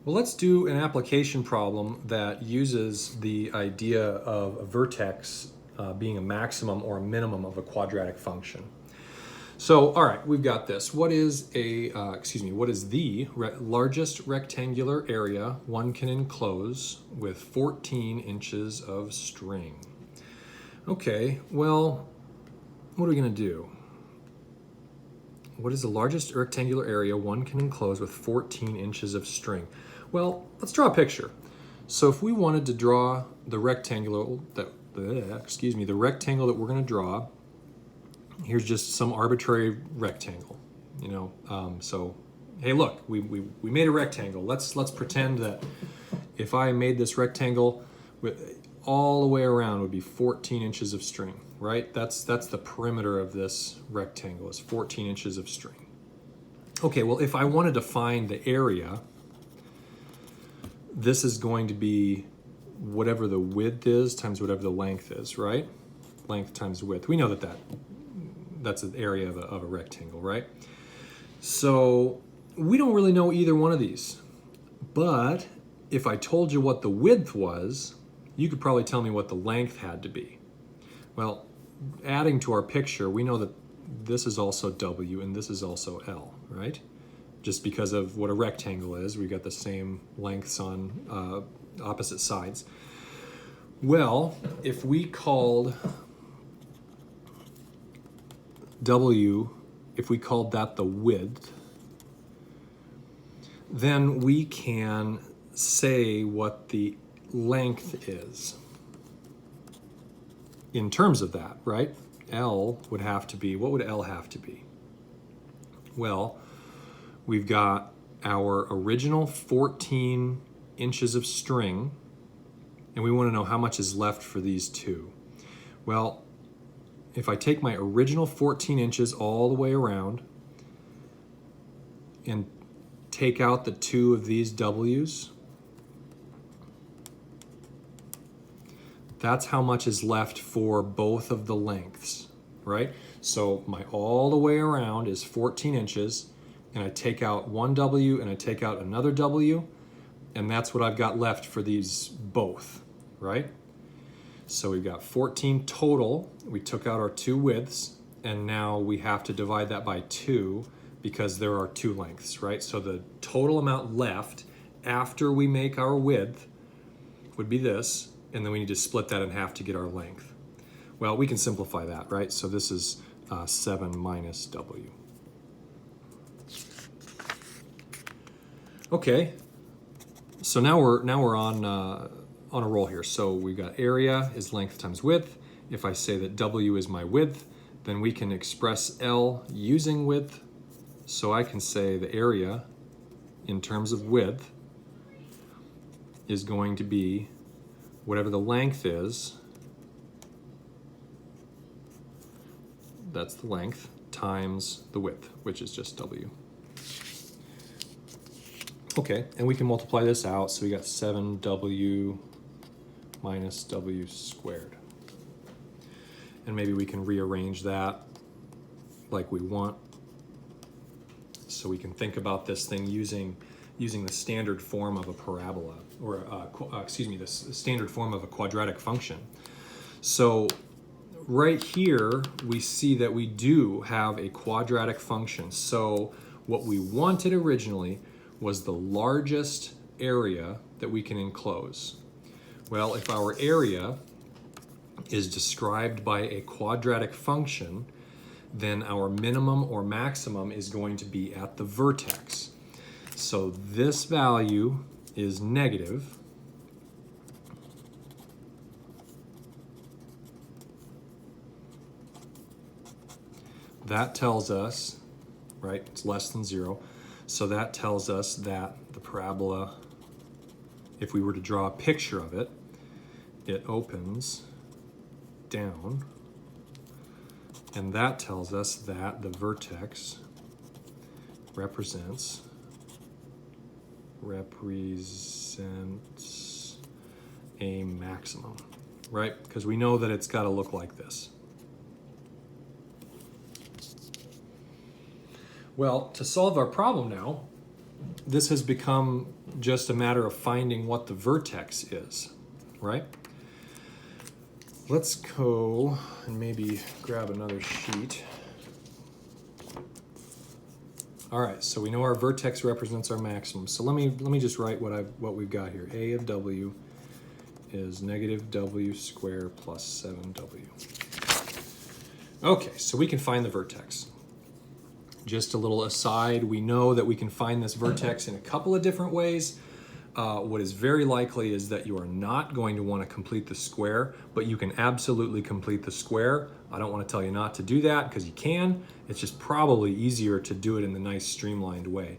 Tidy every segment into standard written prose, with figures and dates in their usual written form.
Well, let's do an application problem that uses the idea of a vertex being a maximum or a minimum of a quadratic function. So, all right, we've got this. What is the largest rectangular area one can enclose with 14 inches of string? Okay, well, what are we going to do? What is the largest rectangular area one can enclose with 14 inches of string? Well, let's draw a picture. So if we wanted to draw the rectangle that we're going to draw, here's just some arbitrary rectangle. So hey, look, we made a rectangle. Let's pretend that if I made this rectangle with all the way around would be 14 inches of string, right? That's the perimeter of this rectangle is 14 inches of string. Okay, well, if I wanted to find the area, this is going to be whatever the width is times whatever the length is, right? Length times width. We know that's the area of a rectangle, right? So we don't really know either one of these. But if I told you what the width was, you could probably tell me what the length had to be. Well, adding to our picture, we know that this is also W and this is also L, right? Just because of what a rectangle is, we've got the same lengths on opposite sides. Well, if we called W, if we called that the width, then we can say what the length is in terms of that, right? L would have to be, what would L have to be? Well, we've got our original 14 inches of string, and we want to know how much is left for these two. Well, if I take my original 14 inches all the way around and take out the two of these W's, that's how much is left for both of the lengths, right? So my all the way around is 14 inches, and I take out one W and I take out another W, and that's what I've got left for these both, right? So we've got 14 total. We took out our two widths, and now we have to divide that by 2 because there are two lengths, right? So the total amount left after we make our width would be this, and then we need to split that in half to get our length. Well, we can simplify that, right? So this is 7 minus W. Okay, so now we're on a roll here. So we've got area is length times width. If I say that W is my width, then we can express L using width. So I can say the area in terms of width is going to be whatever the length is, that's the length, times the width, which is just W. Okay, and we can multiply this out, so we got 7W minus W squared. And maybe we can rearrange that like we want. So we can think about this thing using the standard form of a parabola, or the standard form of a quadratic function. So right here, we see that we do have a quadratic function. So what we wanted originally was the largest area that we can enclose. Well, if our area is described by a quadratic function, then our minimum or maximum is going to be at the vertex. So this value is negative. That tells us, right, it's less than 0. So that tells us that the parabola, if we were to draw a picture of it, it opens down. And that tells us that the vertex represents a maximum, right? Because we know that it's got to look like this. Well, to solve our problem now, this has become just a matter of finding what the vertex is, right? Let's go and maybe grab another sheet. All right, so we know our vertex represents our maximum. So let me just write what we've got here. A of W is negative W squared plus 7W. Okay, so we can find the vertex. Just a little aside, we know that we can find this vertex in a couple of different ways. What is very likely is that you are not going to want to complete the square, but you can absolutely complete the square. I don't want to tell you not to do that because you can. It's just probably easier to do it in the nice streamlined way.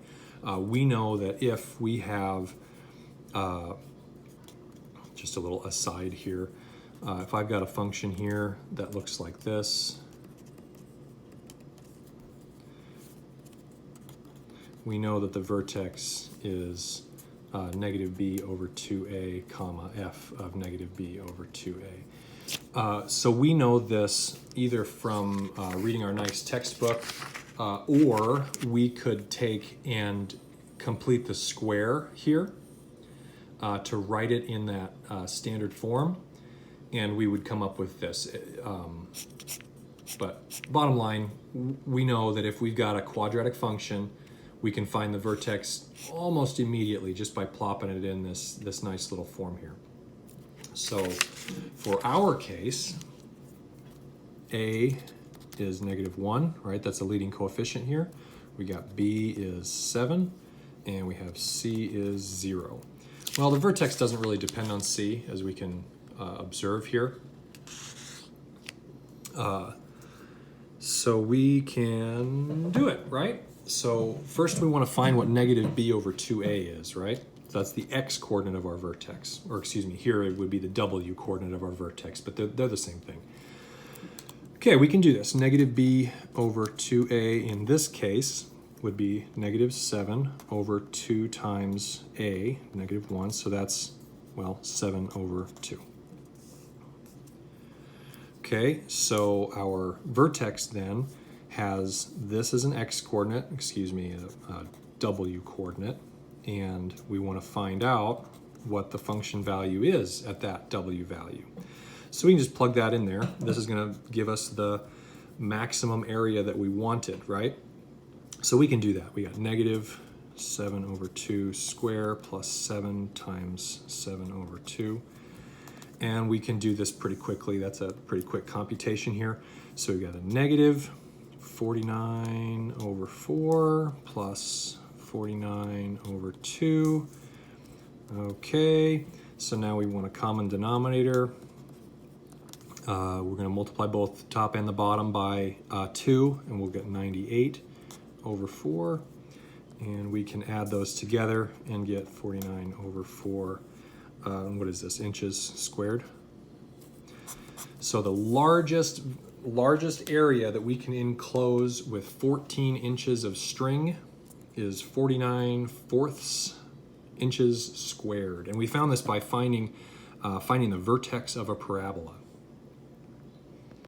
We know that if we have, just a little aside here, if I've got a function here that looks like this, we know that the vertex is negative b over 2a comma f of negative b over 2a. So we know this either from reading our nice textbook, or we could take and complete the square here to write it in that standard form, and we would come up with this. But bottom line, we know that if we've got a quadratic function, we can find the vertex almost immediately just by plopping it in this nice little form here. So for our case, A is -1, right? That's a leading coefficient here. We got B is 7, and we have C is 0. Well, the vertex doesn't really depend on C, as we can observe here. So we can do it, right? So first we want to find what negative b over 2a is, right? So that's the x coordinate of our vertex. Or excuse me, here it would be the w coordinate of our vertex, but they're the same thing. Okay, we can do this. Negative b over 2a in this case would be -7 over 2 times a, -1. So that's, well, 7 over 2. Okay, so our vertex then has this as an x coordinate, excuse me, a w coordinate, and we want to find out what the function value is at that w value. So we can just plug that in there. This is going to give us the maximum area that we wanted, right? So we can do that. We got -7 over 2 squared plus 7 times 7 over 2. And we can do this pretty quickly. That's a pretty quick computation here. So we got a negative 49 over 4 plus 49 over 2. Okay, so now we want a common denominator. We're going to multiply both the top and the bottom by 2, and we'll get 98 over 4. And we can add those together and get 49 over 4. What is this, inches squared? So the largest area that we can enclose with 14 inches of string is 49/4 inches squared. And we found this by finding the vertex of a parabola.